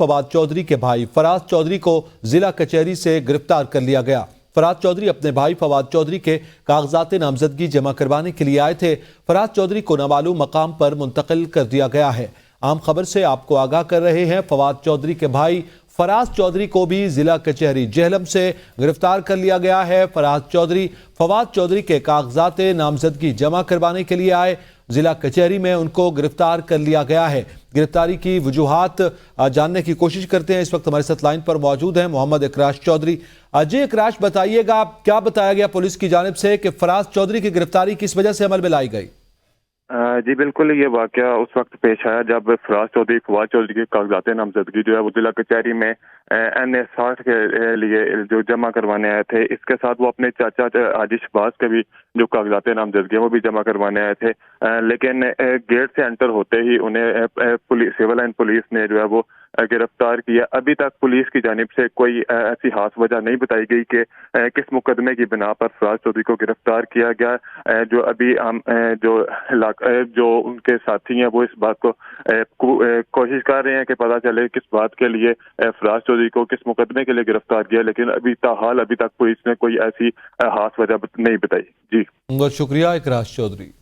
فواد چودھری کے بھائی فراز چودھری کو ضلع کچہری سے گرفتار کر لیا گیا۔ فراز چودھری اپنے بھائی فواد چودھری کے کاغذات نامزدگی جمع کروانے کے لیے آئے تھے۔ فراز چودھری کو نامعلوم مقام پر منتقل کر دیا گیا ہے۔ عام خبر سے آپ کو آگاہ کر رہے ہیں، فواد چودھری کے بھائی فراز چودھری کو بھی ضلع کچہری جہلم سے گرفتار کر لیا گیا ہے۔ فواد چودھری کے کاغذات نامزدگی جمع کروانے کے لیے آئے، ضلع کچہری میں ان کو گرفتار کر لیا گیا ہے۔ گرفتاری کی وجوہات جاننے کی کوشش کرتے ہیں۔ اس وقت ہمارے ساتھ لائن پر موجود ہیں محمد اکراش چودھری۔ جی اکراش، بتائیے گا کیا بتایا گیا پولیس کی جانب سے کہ فراز چودھری کی گرفتاری کس وجہ سے عمل میں لائی گئی؟ جی بالکل، یہ واقعہ اس وقت پیش آیا جب فواد چودھری کے کاغذات نامزدگی جو ہے وہ ضلع کچہری میں NA60 کے لیے جو جمع کروانے آئے تھے۔ اس کے ساتھ وہ اپنے چاچا حاجی شہباز کے بھی جو کاغذات نامزدگی ہیں وہ بھی جمع کروانے آئے تھے، لیکن گیٹ سے انٹر ہوتے ہی انہیں سول لائن پولیس نے جو ہے وہ گرفتار کیا۔ ابھی تک پولیس کی جانب سے کوئی ایسی خاص وجہ نہیں بتائی گئی کہ کس مقدمے کی بنا پر فراز چودھری کو گرفتار کیا گیا۔ جو ابھی جو ان کے ساتھی ہیں وہ اس بات کو کوشش کر رہے ہیں کہ پتہ چلے کس بات کے لیے فراز چودھری کو کس مقدمے کے لیے گرفتار کیا، لیکن ابھی تک پولیس نے کوئی ایسی خاص وجہ نہیں بتائی۔ جی بہت شکریہ اکراش چودھری۔